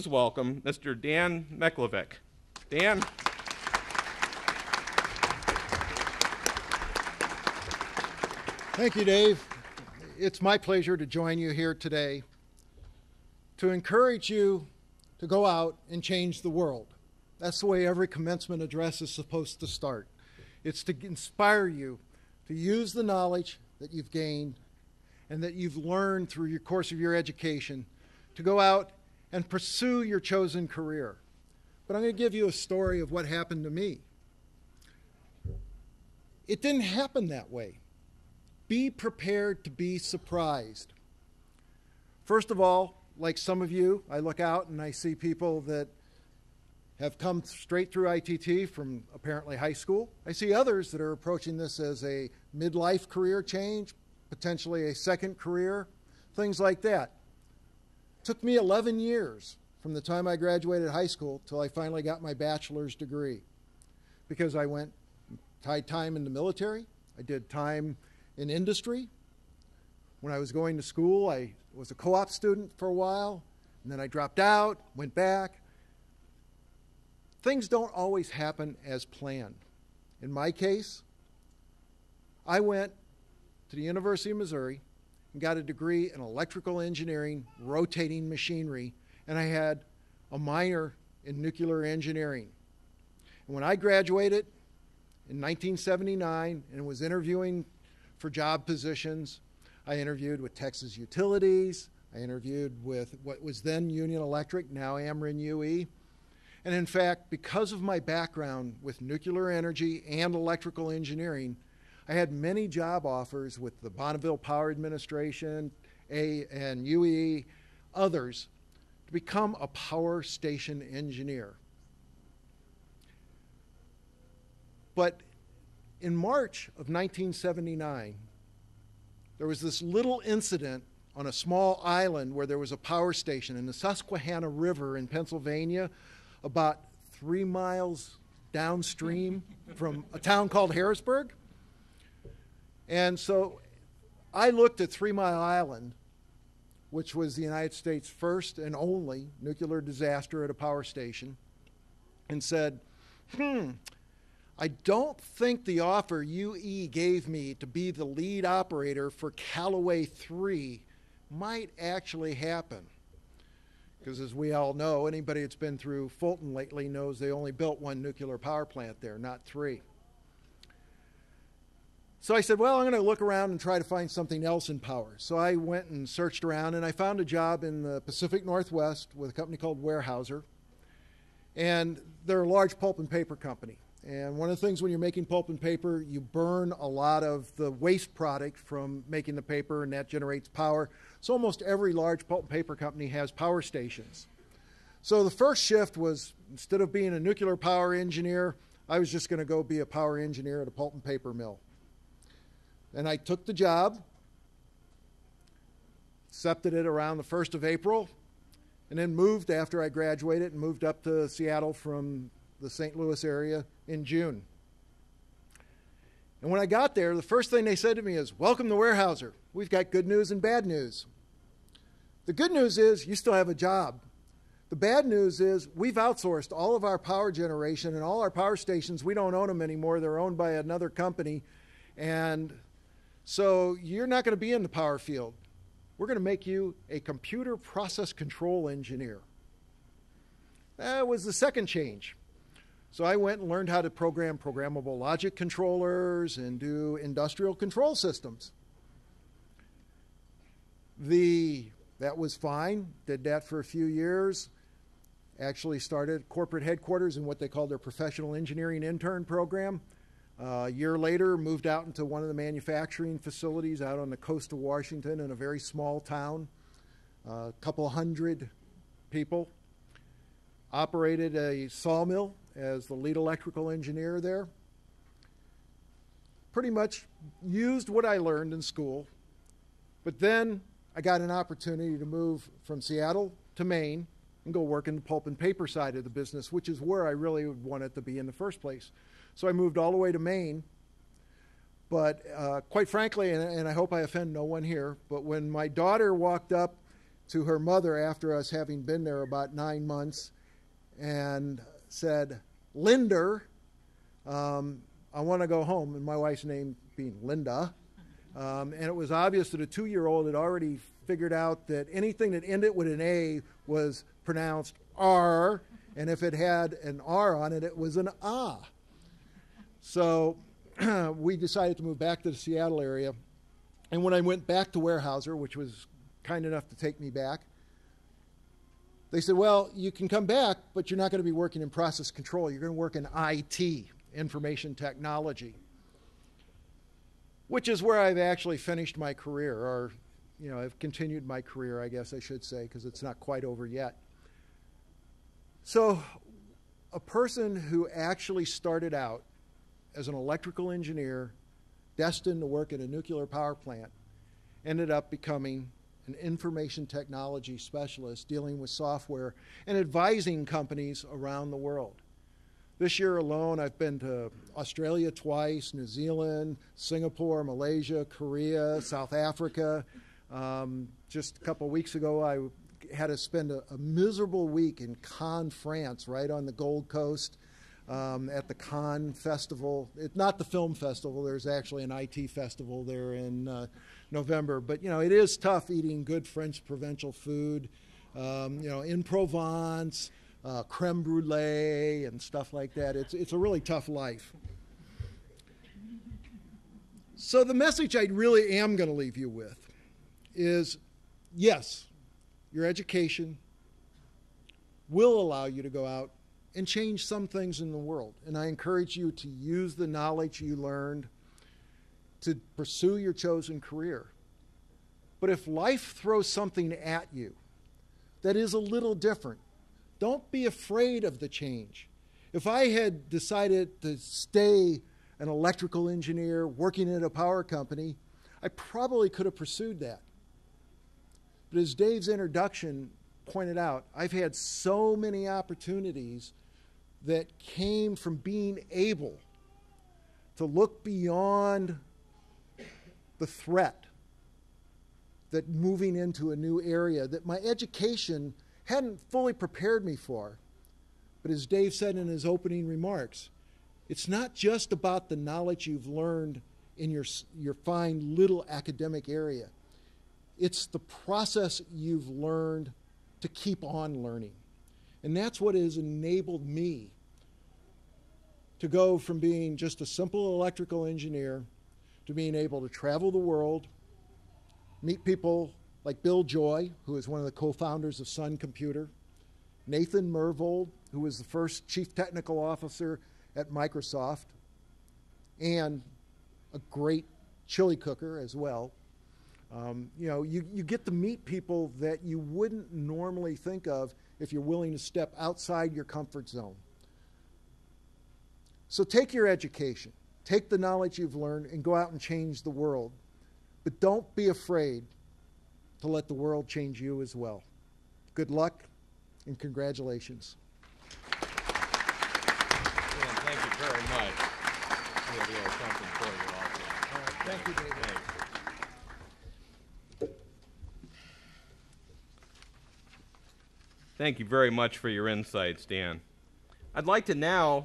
Please welcome Mr. Dan Meklovic. Dan. Thank you, Dave. It's my pleasure to join you here today to encourage you to go out and change the world. That's the way every commencement address is supposed to start. It's to inspire you to use the knowledge that you've gained and that you've learned through your course of your education to go out and pursue your chosen career. But I'm going to give you a story of what happened to me. It didn't happen that way. Be prepared to be surprised. First of all, like some of you, I look out and I see people that have come straight through ITT from apparently high school. I see others that are approaching this as a midlife career change, potentially a second career, things like that. It took me 11 years from the time I graduated high school till I finally got my bachelor's degree, because I tied time in the military, I did time in industry. When I was going to school, I was a co-op student for a while, and then I dropped out, went back. Things don't always happen as planned. In my case, I went to the University of Missouri and got a degree in electrical engineering, rotating machinery, and I had a minor in nuclear engineering. And when I graduated in 1979 and was interviewing for job positions, I interviewed with Texas Utilities, I interviewed with what was then Union Electric, now Ameren UE. And in fact, because of my background with nuclear energy and electrical engineering, I had many job offers with the Bonneville Power Administration, and UE, others, to become a power station engineer. But in March of 1979, there was this little incident on a small island where there was a power station in the Susquehanna River in Pennsylvania, about 3 miles downstream from a town called Harrisburg. And so I looked at 3 Mile Island, which was the United States' first and only nuclear disaster at a power station, and said, I don't think the offer UE gave me to be the lead operator for Callaway 3 might actually happen. Because as we all know, anybody that's been through Fulton lately knows they only built 1 nuclear power plant there, not 3. So I said, well, I'm going to look around and try to find something else in power. So I went and searched around, and I found a job in the Pacific Northwest with a company called Weyerhaeuser. And they're a large pulp and paper company. And one of the things when you're making pulp and paper, you burn a lot of the waste product from making the paper, and that generates power. So almost every large pulp and paper company has power stations. So the first shift was, instead of being a nuclear power engineer, I was just going to go be a power engineer at a pulp and paper mill. And I took the job, accepted it around the 1st of April, and then moved after I graduated and moved up to Seattle from the St. Louis area in June. And when I got there, the first thing they said to me is, welcome to Weyerhaeuser. We've got good news and bad news. The good news is you still have a job. The bad news is we've outsourced all of our power generation and all our power stations. We don't own them anymore. They're owned by another company. And so you're not going to be in the power field. We're going to make you a computer process control engineer. That was the second change. So I went and learned how to program programmable logic controllers and do industrial control systems. That was fine. Did that for a few years. Actually started corporate headquarters in what they called their professional engineering intern program. A year later, moved out into one of the manufacturing facilities out on the coast of Washington in a very small town, a couple hundred people. Operated a sawmill as the lead electrical engineer there. Pretty much used what I learned in school. But then I got an opportunity to move from Seattle to Maine and go work in the pulp and paper side of the business, which is where I really would want it to be in the first place. So I moved all the way to Maine. But quite frankly, and I hope I offend no one here, but when my daughter walked up to her mother after us having been there about 9 months and said, "Linder, I want to go home," and my wife's name being Linda. And it was obvious that a 2-year-old had already figured out that anything that ended with an A was pronounced R, and if it had an R on it, it was an ah. So we decided to move back to the Seattle area. And when I went back to Weyerhaeuser, which was kind enough to take me back, they said, "Well, you can come back, but you're not going to be working in process control. You're going to work in IT, information technology," which is where I've actually finished my career, or I've continued my career, I guess I should say, because it's not quite over yet. So a person who actually started out as an electrical engineer destined to work at a nuclear power plant ended up becoming an information technology specialist dealing with software and advising companies around the world. This year alone, I've been to Australia twice, New Zealand, Singapore, Malaysia, Korea, South Africa. Just a couple of weeks ago, I had to spend a miserable week in Cannes, France, right on the Gold Coast, at the Cannes Festival. It's not the film festival. There's actually an IT festival there in November. But, it is tough eating good French provincial food, in Provence, creme brulee and stuff like that. It's a really tough life. So the message I really am going to leave you with is, yes, your education will allow you to go out and change some things in the world. And I encourage you to use the knowledge you learned to pursue your chosen career. But if life throws something at you that is a little different, don't be afraid of the change. If I had decided to stay an electrical engineer working at a power company, I probably could have pursued that. But as Dave's introduction pointed out, I've had so many opportunities that came from being able to look beyond the threat that moving into a new area that my education hadn't fully prepared me for. But as Dave said in his opening remarks, it's not just about the knowledge you've learned in your fine little academic area. It's the process you've learned to keep on learning. And that's what has enabled me to go from being just a simple electrical engineer to being able to travel the world, meet people like Bill Joy, who is one of the co-founders of Sun Computer, Nathan Myhrvold, who was the first chief technical officer at Microsoft, and a great chili cooker as well. You get to meet people that you wouldn't normally think of if you're willing to step outside your comfort zone. So take your education, take the knowledge you've learned, and go out and change the world. But don't be afraid to let the world change you as well. Good luck and congratulations. Dan, thank you very much. We have a little something for you also. All right, thank you, David. Thanks. Thank you very much for your insights, Dan. I'd like to now